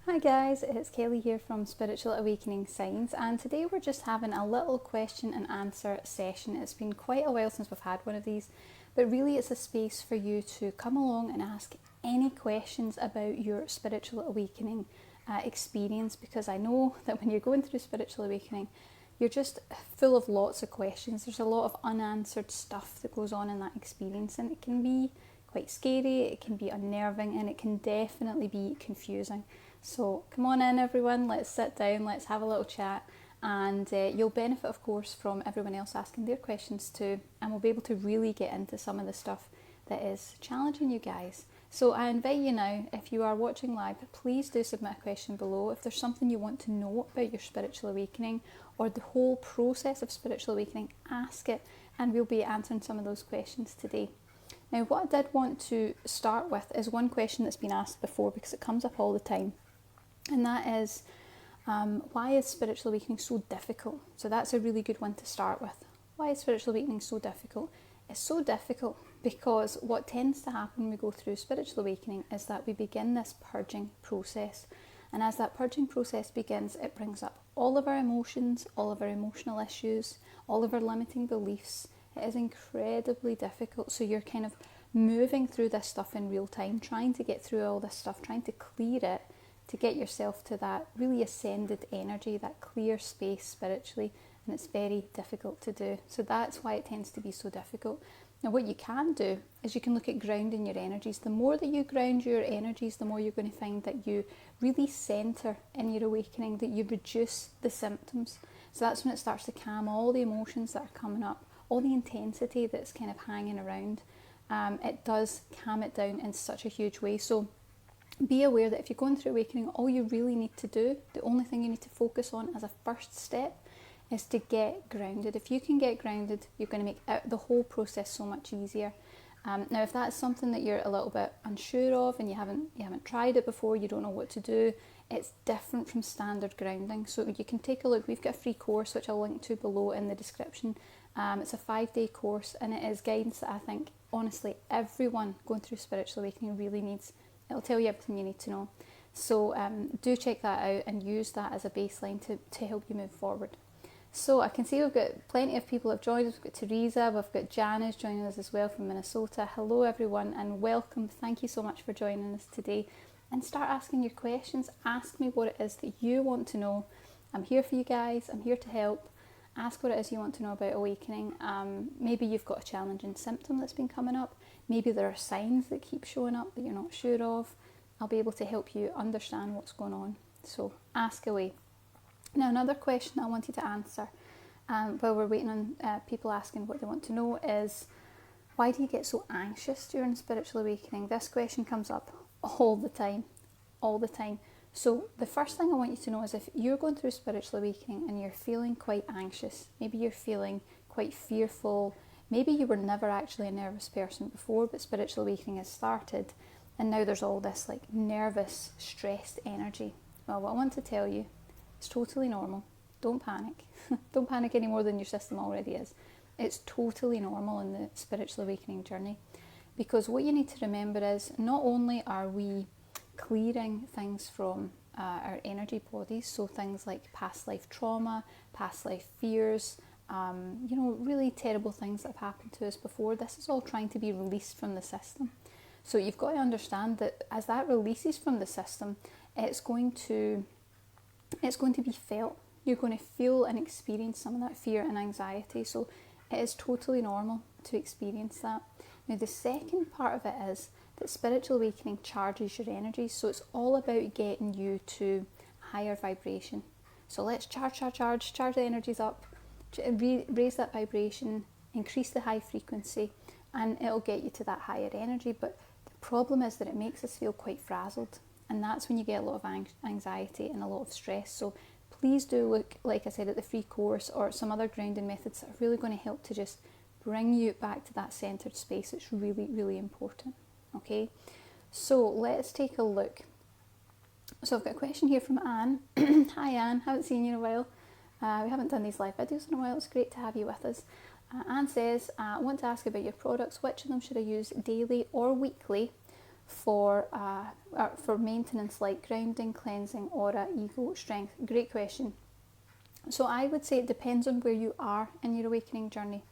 Hi guys, it's Kelly here from Spiritual Awakening Signs, and today we're just having a little question and answer session. It's been quite a while since we've had one of these, but really it's a space for you to come along and ask any questions about your spiritual awakening experience, because I know that when you're going through spiritual awakening, you're just full of lots of questions. There's a lot of unanswered stuff that goes on in that experience, and it can be quite scary, it can be unnerving, and it can definitely be confusing. So come on in everyone, let's sit down, let's have a little chat, and you'll benefit of course from everyone else asking their questions too, and we'll be able to really get into some of the stuff that is challenging you guys. So I invite you now, if you are watching live, please do submit a question below. If there's something you want to know about your spiritual awakening or the whole process of spiritual awakening, ask it, and we'll be answering some of those questions today. Now, what I did want to start with is one question that's been asked before, because it comes up all the time. And that is, why is spiritual awakening so difficult? So that's a really good one to start with. Why is spiritual awakening so difficult? It's so difficult because what tends to happen when we go through spiritual awakening is that we begin this purging process. And as that purging process begins, it brings up all of our emotions, all of our emotional issues, all of our limiting beliefs. It is incredibly difficult. So you're kind of moving through this stuff in real time, trying to get through all this stuff, trying to clear it, to get yourself to that really ascended energy, that clear space spiritually, and it's very difficult to do. So that's why it tends to be so difficult. Now what you can do is you can look at grounding your energies. The more that you ground your energies, the more you're going to find that you really centre in your awakening, that you reduce the symptoms. So that's when it starts to calm all the emotions that are coming up, all the intensity that's kind of hanging around. It does calm it down in such a huge way. So be aware that if you're going through awakening, all you really need to do, the only thing you need to focus on as a first step, is to get grounded. If you can get grounded, you're going to make the whole process so much easier. Now, if that's something that you're a little bit unsure of and you haven't tried it before, you don't know what to do, it's different from standard grounding. So you can take a look. We've got a free course which I'll link to below in the description. It's a 5-day course, and it is guidance that I think honestly everyone going through spiritual awakening really needs. It'll tell you everything you need to know. So do check that out and use that as a baseline to help you move forward. So I can see we've got plenty of people have joined us. We've got Teresa, we've got Janice joining us as well from Minnesota. Hello everyone and welcome. Thank you so much for joining us today. And start asking your questions. Ask me what it is that you want to know. I'm here for you guys. I'm here to help. Ask what it is you want to know about awakening. Maybe you've got a challenging symptom that's been coming up. Maybe there are signs that keep showing up that you're not sure of. I'll be able to help you understand what's going on. So ask away. Now, another question I wanted to answer while we're waiting on people asking what they want to know is, why do you get so anxious during spiritual awakening? This question comes up all the time, all the time. So the first thing I want you to know is, if you're going through spiritual awakening and you're feeling quite anxious, maybe you're feeling quite fearful, maybe you were never actually a nervous person before, but spiritual awakening has started, and now there's all this like nervous, stressed energy. Well, what I want to tell you, it's totally normal. Don't panic. Don't panic any more than your system already is. It's totally normal in the spiritual awakening journey, because what you need to remember is, not only are we clearing things from our energy bodies, so things like past life trauma, past life fears, really terrible things that have happened to us before. This is all trying to be released from the system. So you've got to understand that as that releases from the system, it's going to be felt. You're going to feel and experience some of that fear and anxiety. So it is totally normal to experience that. Now, the second part of it is that spiritual awakening charges your energy. So it's all about getting you to higher vibration. So let's charge the energies up, raise that vibration, increase the high frequency, and it'll get you to that higher energy. But the problem is that it makes us feel quite frazzled, and that's when you get a lot of anxiety and a lot of stress. So please do look, like I said, at the free course or some other grounding methods that are really going to help to just bring you back to that centered space. It's really, really important. Okay, so let's take a look. So I've got a question here from Anne. Hi Anne, haven't seen you in a while. We haven't done these live videos in a while. It's great to have you with us. Anne says, I want to ask about your products. Which of them should I use daily or weekly for maintenance, like grounding, cleansing, aura, ego, strength? Great question. So I would say it depends on where you are in your awakening journey.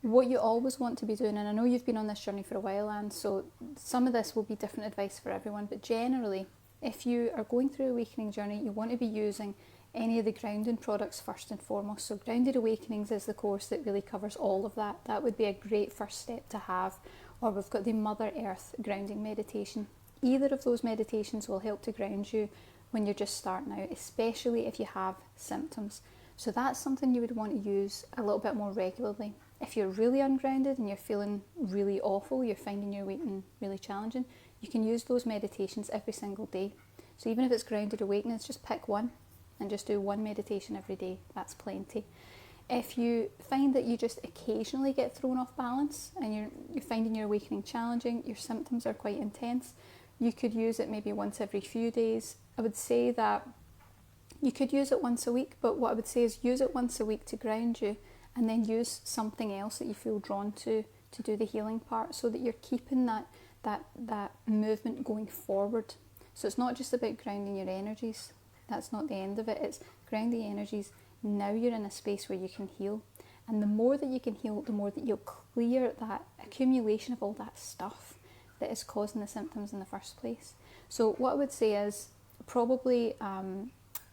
What you always want to be doing, and I know you've been on this journey for a while, and so some of this will be different advice for everyone, but generally, if you are going through an awakening journey, you want to be using any of the grounding products first and foremost. So Grounded Awakenings is the course that really covers all of that. That would be a great first step to have. Or we've got the Mother Earth grounding meditation. Either of those meditations will help to ground you when you're just starting out, especially if you have symptoms. So that's something you would want to use a little bit more regularly. If you're really ungrounded and you're feeling really awful, you're finding your awakening really challenging, you can use those meditations every single day. So even if it's Grounded Awakenings, just pick one and just do one meditation every day. That's plenty. If you find that you just occasionally get thrown off balance and you're finding your awakening challenging, your symptoms are quite intense, you could use it maybe once every few days. I would say that you could use it once a week, but what I would say is use it once a week to ground you, and then use something else that you feel drawn to do the healing part, so that you're keeping that movement going forward. So it's not just about grounding your energies. That's not the end of it. It's ground the energies. Now you're in a space where you can heal. And the more that you can heal, the more that you'll clear that accumulation of all that stuff that is causing the symptoms in the first place. So what I would say is probably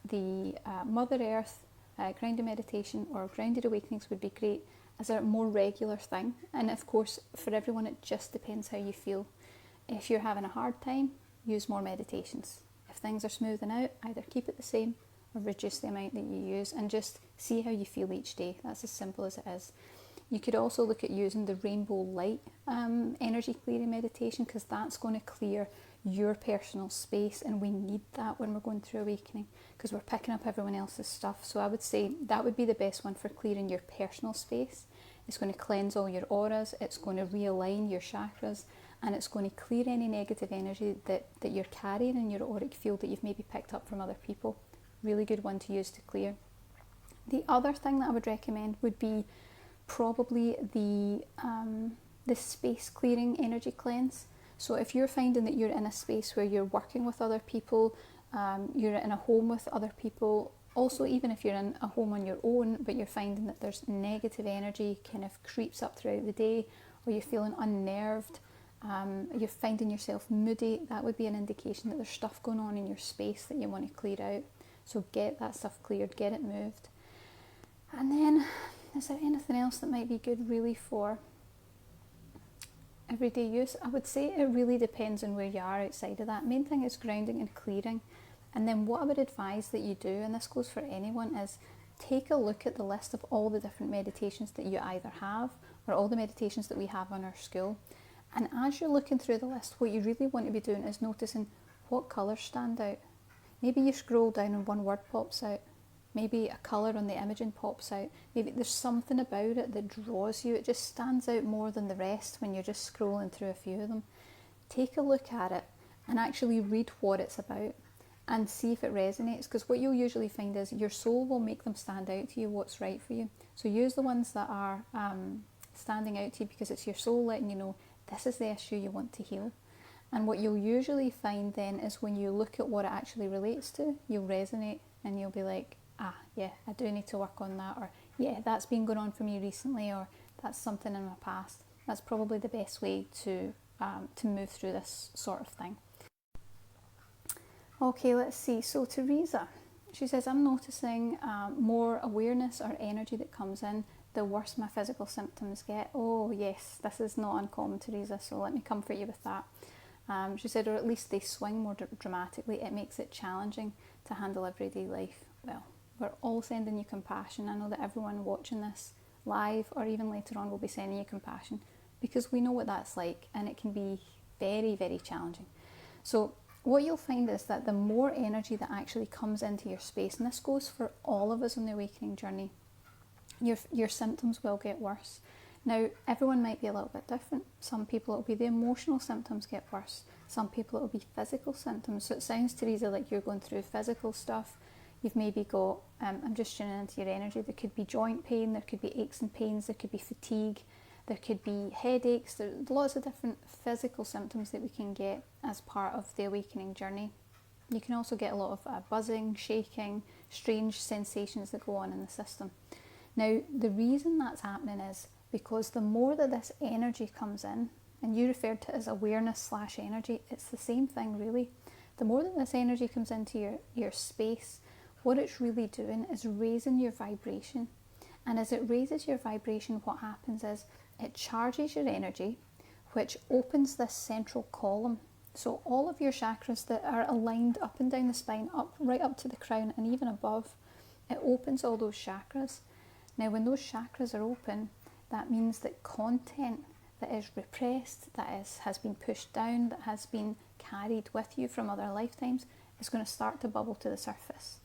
the Mother Earth grounded meditation or Grounded Awakenings would be great as a more regular thing. And of course, for everyone, it just depends how you feel. If you're having a hard time, use more meditations. If things are smoothing out, either keep it the same or reduce the amount that you use, and just see how you feel each day. That's as simple as it is. You could also look at using the rainbow light energy clearing meditation, because that's going to clear your personal space, and we need that when we're going through awakening, because we're picking up everyone else's stuff. So I would say that would be the best one for clearing your personal space. It's going to cleanse all your auras, it's going to realign your chakras, and it's going to clear any negative energy that you're carrying in your auric field that you've maybe picked up from other people. Really good one to use to clear. The other thing that I would recommend would be probably the space clearing energy cleanse. So if you're finding that you're in a space where you're working with other people, you're in a home with other people, also even if you're in a home on your own, but you're finding that there's negative energy kind of creeps up throughout the day, or you're feeling unnerved, you're finding yourself moody, that would be an indication that there's stuff going on in your space that you want to clear out. So get that stuff cleared, get it moved. And then, is there anything else that might be good really for everyday use? I would say it really depends on where you are outside of that. Main thing is grounding and clearing. And then what I would advise that you do, and this goes for anyone, is take a look at the list of all the different meditations that you either have, or all the meditations that we have on our school. And as you're looking through the list, what you really want to be doing is noticing what colours stand out. Maybe you scroll down and one word pops out. Maybe a colour on the imaging pops out. Maybe there's something about it that draws you. It just stands out more than the rest when you're just scrolling through a few of them. Take a look at it and actually read what it's about and see if it resonates, because what you'll usually find is your soul will make them stand out to you, what's right for you. So use the ones that are standing out to you, because it's your soul letting you know this is the issue you want to heal. And what you'll usually find then is when you look at what it actually relates to, you'll resonate and you'll be like, yeah, I do need to work on that, or yeah, that's been going on for me recently, or that's something in my past. That's probably the best way to move through this sort of thing. Okay, let's see. So Teresa, she says, I'm noticing more awareness or energy that comes in the worse my physical symptoms get. Oh yes, this is not uncommon, Teresa, so let me comfort you with that. She said, or at least they swing more dramatically. It makes it challenging to handle everyday life. Well, we're all sending you compassion. I know that everyone watching this live or even later on will be sending you compassion, because we know what that's like, and it can be very, very challenging. So what you'll find is that the more energy that actually comes into your space, and this goes for all of us on the awakening journey, your symptoms will get worse. Now, everyone might be a little bit different. Some people it'll be the emotional symptoms get worse. Some people it'll be physical symptoms. So it sounds, Teresa, like you're going through physical stuff. You've maybe got, I'm just tuning into your energy, there could be joint pain, there could be aches and pains, there could be fatigue, There could be headaches. There's lots of different physical symptoms that we can get as part of the awakening journey. You can also get a lot of buzzing, shaking, strange sensations that go on in the system. Now, the reason that's happening is because the more that this energy comes in, and you referred to it as awareness/energy, it's the same thing really. The more that this energy comes into your space, what it's really doing is raising your vibration. And as it raises your vibration, what happens is it charges your energy, which opens this central column. So all of your chakras that are aligned up and down the spine, right up to the crown and even above, it opens all those chakras. Now, when those chakras are open, that means that content that is repressed, has been pushed down, that has been carried with you from other lifetimes, is going to start to bubble to the surface.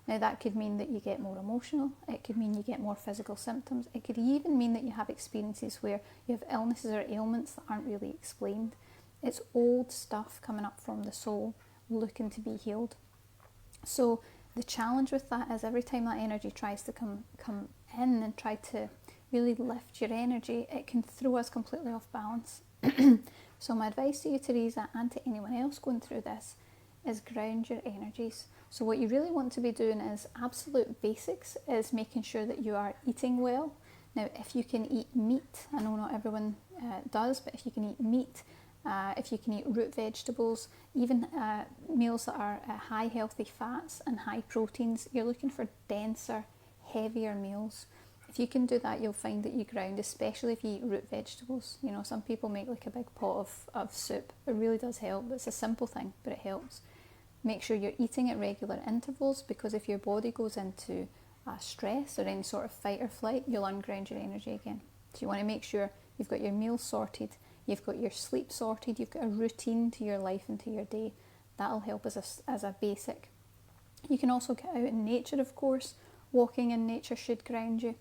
Now, that could mean that you get more emotional, it could mean you get more physical symptoms, it could even mean that you have experiences where you have illnesses or ailments that aren't really explained. It's old stuff coming up from the soul, looking to be healed. So the challenge with that is every time that energy tries to come in and try to really lift your energy, it can throw us completely off balance. So my advice to you, Teresa, and to anyone else going through this, is ground your energies. So what you really want to be doing is absolute basics, is making sure that you are eating well. Now, if you can eat meat, I know not everyone does, but if you can eat meat, if you can eat root vegetables, even meals that are high healthy fats and high proteins, you're looking for denser, heavier meals. If you can do that, you'll find that you ground, especially if you eat root vegetables. You know, some people make like a big pot of soup. It really does help. It's a simple thing, but it helps. Make sure you're eating at regular intervals, because if your body goes into stress or any sort of fight or flight, you'll unground your energy again. So you want to make sure you've got your meals sorted, you've got your sleep sorted, you've got a routine to your life and to your day. That'll help as a basic. You can also get out in nature, of course. Walking in nature should ground you.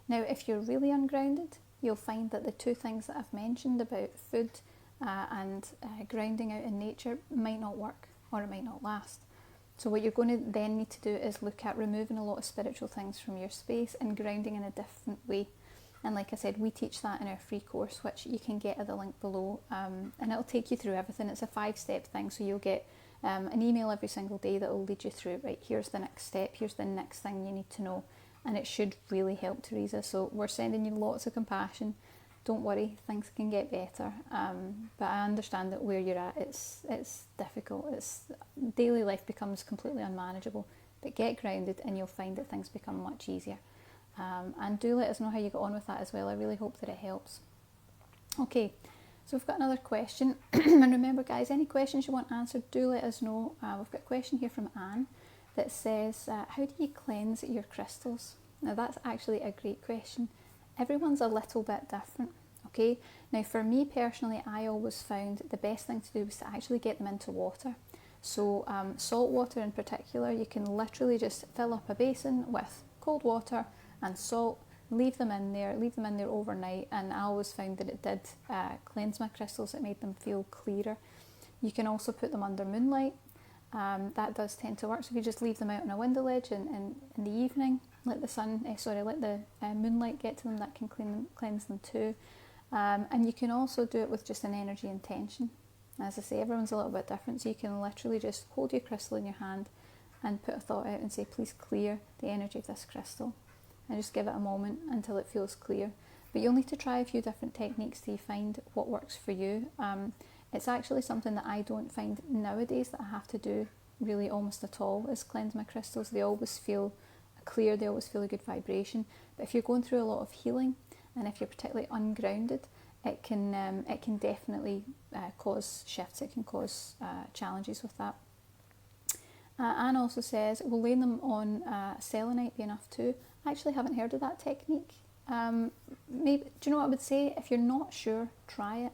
Now, if you're really ungrounded, you'll find that the two things that I've mentioned about food and grounding out in nature might not work, or it might not last. So what you're going to then need to do is look at removing a lot of spiritual things from your space and grounding in a different way. And like I said, we teach that in our free course, which you can get at the link below, and it'll take you through everything. It's a 5-step thing, so you'll get an email every single day that will lead you through, right, here's the next step, here's the next thing you need to know. And it should really help, Teresa. So we're sending you lots of compassion. Don't worry, things can get better. But I understand that where you're at, it's difficult. Daily life becomes completely unmanageable. But get grounded and you'll find that things become much easier. And do let us know how you got on with that as well. I really hope that it helps. Okay, so we've got another question. And remember, guys, any questions you want answered, do let us know. We've got a question here from Anne that says, how do you cleanse your crystals? Now, that's actually a great question. Everyone's a little bit different, okay? Now, for me personally, I always found the best thing to do was to actually get them into water. So salt water in particular, you can literally just fill up a basin with cold water and salt, leave them in there overnight, and I always found that it did cleanse my crystals. It made them feel clearer. You can also put them under moonlight. That does tend to work. So if you just leave them out on a window ledge in the evening, let the moonlight get to them, that can cleanse them too. And you can also do it with just an energy intention. As I say, everyone's a little bit different, so you can literally just hold your crystal in your hand and put a thought out and say, please clear the energy of this crystal, and just give it a moment until it feels clear. But you'll need to try a few different techniques till you find what works for you. It's actually something that I don't find nowadays that I have to do really almost at all, is cleanse my crystals. They always feel clear, they always feel a good vibration. But if you're going through a lot of healing, and if you're particularly ungrounded, it can definitely cause shifts, it can cause challenges with that. Anne also says, will laying them on selenite be enough too? I actually haven't heard of that technique. Maybe, do you know what I would say? If you're not sure, try it.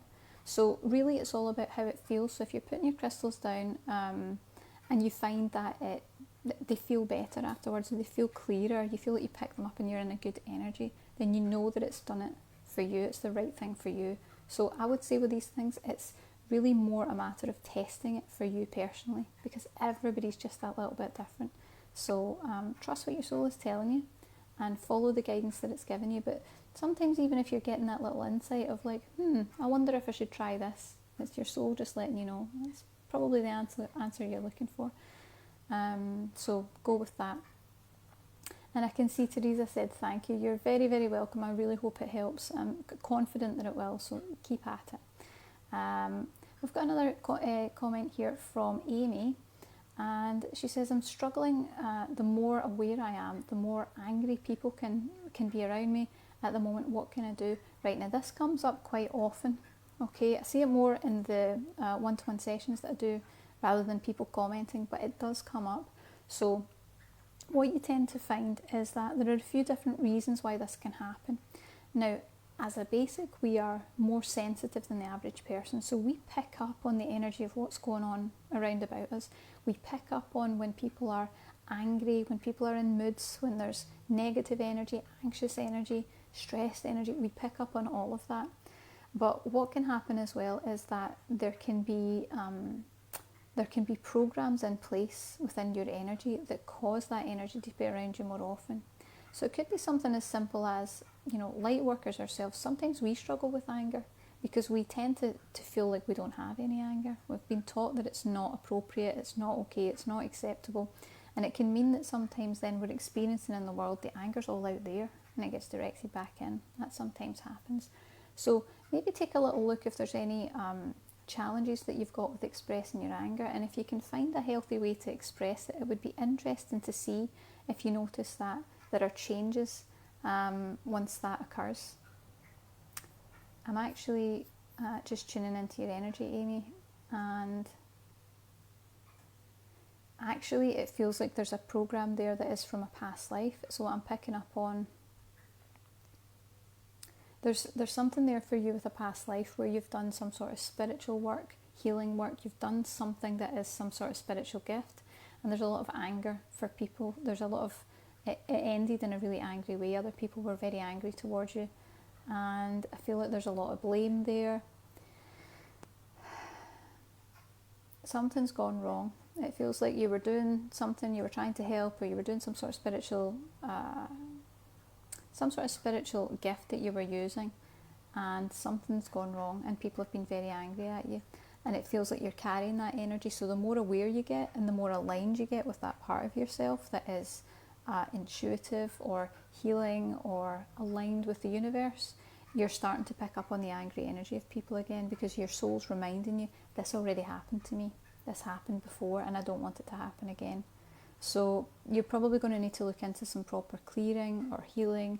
So really it's all about how it feels. So if you're putting your crystals down and you find that they feel better afterwards, and they feel clearer, you feel like you pick them up and you're in a good energy, then you know that it's done it for you, it's the right thing for you. So I would say with these things, it's really more a matter of testing it for you personally, because everybody's just that little bit different. So trust what your soul is telling you and follow the guidance that it's given you. But Sometimes even if you're getting that little insight of like, I wonder if I should try this, it's your soul just letting you know. That's probably the answer you're looking for. So go with that. And I can see Teresa said thank you. You're very, very welcome. I really hope it helps. I'm confident that it will, so keep at it. We've got another comment here from Amy, and she says, I'm struggling. The more aware I am, the more angry people can be around me at the moment. What can I do? Right, now this comes up quite often. Okay, I see it more in the one-to-one sessions that I do rather than people commenting, but it does come up. So what you tend to find is that there are a few different reasons why this can happen. Now, as a basic, we are more sensitive than the average person, so we pick up on the energy of what's going on around about us. We pick up on when people are angry, when people are in moods, when there's negative energy, anxious energy, stressed energy. We pick up on all of that. But what can happen as well is that there can be programs in place within your energy that cause that energy to be around you more often. So it could be something as simple as, light workers ourselves, sometimes we struggle with anger because we tend to feel like we don't have any anger. We've been taught that it's not appropriate, it's not okay, it's not acceptable. And it can mean that sometimes then we're experiencing in the world the anger's all out there and it gets directed back in. That sometimes happens. So maybe take a little look if there's any challenges that you've got with expressing your anger, and if you can find a healthy way to express it, it would be interesting to see if you notice that there are changes once that occurs. I'm actually just tuning into your energy, Amy, and actually it feels like there's a program there that is from a past life. So what I'm picking up on, there's something there for you with a past life where you've done some sort of spiritual work, healing work, you've done something that is some sort of spiritual gift, and there's a lot of anger for people. There's a lot of, it ended in a really angry way. Other people were very angry towards you, and I feel like there's a lot of blame there. Something's gone wrong. It feels like you were doing something, you were trying to help, or you were doing some sort of spiritual gift that you were using, and something's gone wrong and people have been very angry at you, and it feels like you're carrying that energy. So the more aware you get and the more aligned you get with that part of yourself that is intuitive or healing or aligned with the universe, you're starting to pick up on the angry energy of people again, because your soul's reminding you, this already happened to me, this happened before, and I don't want it to happen again. So you're probably going to need to look into some proper clearing or healing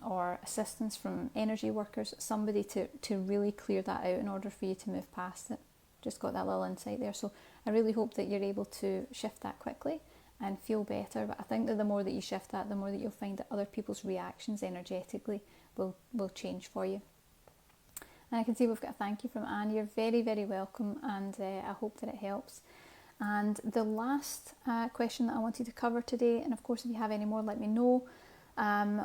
or assistance from energy workers, somebody to really clear that out in order for you to move past it. Just got that little insight there. So I really hope that you're able to shift that quickly and feel better. But I think that the more that you shift that, the more that you'll find that other people's reactions energetically will change for you. And I can see we've got a thank you from Anne. You're very, very welcome, and I hope that it helps. And the last question that I wanted to cover today, and of course if you have any more let me know,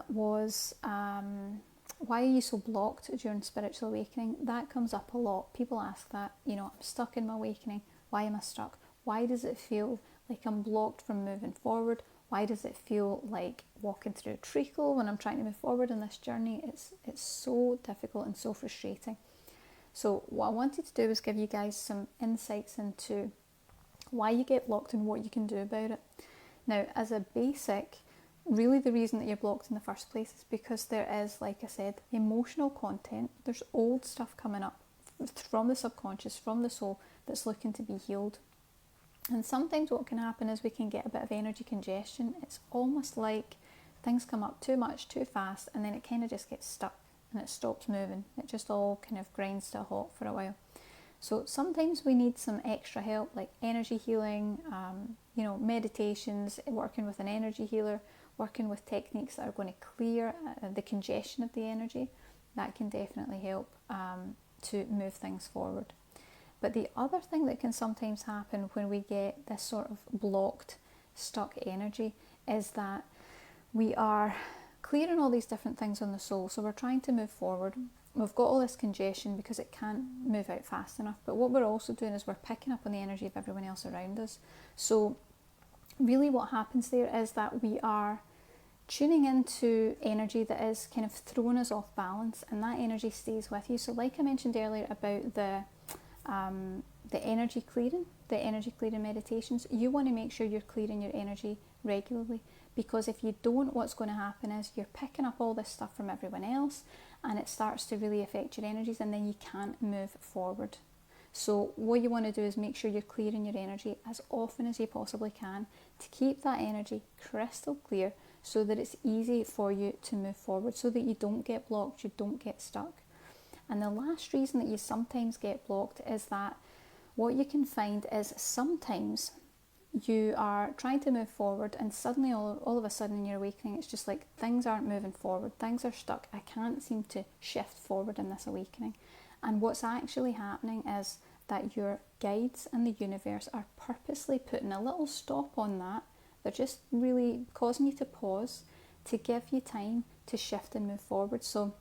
was why are you so blocked during spiritual awakening? That comes up a lot. People ask that, I'm stuck in my awakening. Why am I stuck? Why does it feel like I'm blocked from moving forward? Why does it feel like walking through a treacle when I'm trying to move forward in this journey? It's so difficult and so frustrating. So what I wanted to do was give you guys some insights into why you get blocked and what you can do about it. Now, as a basic, really the reason that you're blocked in the first place is because there is, like I said, emotional content. There's old stuff coming up from the subconscious, from the soul, that's looking to be healed. And sometimes what can happen is we can get a bit of energy congestion. It's almost like things come up too much, too fast, and then it kind of just gets stuck and it stops moving. It just all kind of grinds to a halt for a while. So sometimes we need some extra help, like energy healing, meditations, working with an energy healer, working with techniques that are going to clear the congestion of the energy. That can definitely help to move things forward. But the other thing that can sometimes happen when we get this sort of blocked, stuck energy is that we are clearing all these different things on the soul. So we're trying to move forward. We've got all this congestion because it can't move out fast enough. But what we're also doing is we're picking up on the energy of everyone else around us. So really what happens there is that we are tuning into energy that is kind of throwing us off balance, and that energy stays with you. So like I mentioned earlier about the energy clearing meditations, you want to make sure you're clearing your energy regularly, because if you don't, what's going to happen is you're picking up all this stuff from everyone else and it starts to really affect your energies, and then you can't move forward. So what you want to do is make sure you're clearing your energy as often as you possibly can to keep that energy crystal clear, so that it's easy for you to move forward, so that you don't get blocked, you don't get stuck. And the last reason that you sometimes get blocked is that what you can find is sometimes you are trying to move forward and suddenly all of a sudden in your awakening it's just like things aren't moving forward, things are stuck, I can't seem to shift forward in this awakening. And what's actually happening is that your guides and the universe are purposely putting a little stop on that. They're just really causing you to pause to give you time to shift and move forward. So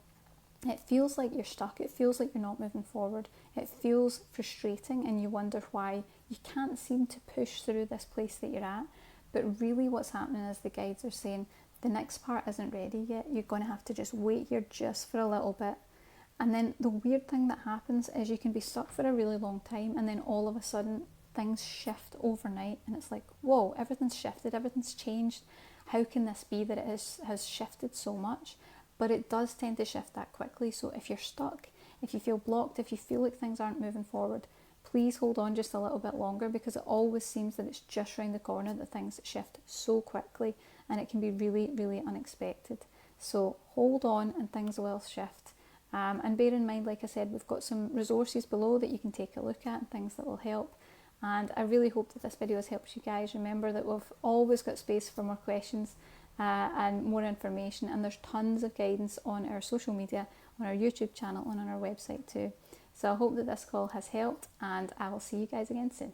it feels like you're stuck, it feels like you're not moving forward, it feels frustrating, and you wonder why you can't seem to push through this place that you're at. But really what's happening is the guides are saying the next part isn't ready yet, you're going to have to just wait here just for a little bit. And then the weird thing that happens is you can be stuck for a really long time, and then all of a sudden things shift overnight, and it's like, whoa, everything's shifted, everything's changed. How can this be that it has shifted so much? But it does tend to shift that quickly. So if you're stuck, if you feel blocked, if you feel like things aren't moving forward, please hold on just a little bit longer, because it always seems that it's just around the corner that things shift so quickly, and it can be really, really unexpected. So hold on and things will shift. And bear in mind, like I said, we've got some resources below that you can take a look at and things that will help. And I really hope that this video has helped you guys. Remember that we've always got space for more questions and more information, and there's tons of guidance on our social media, on our YouTube channel and on our website too. So I hope that this call has helped, and I will see you guys again soon.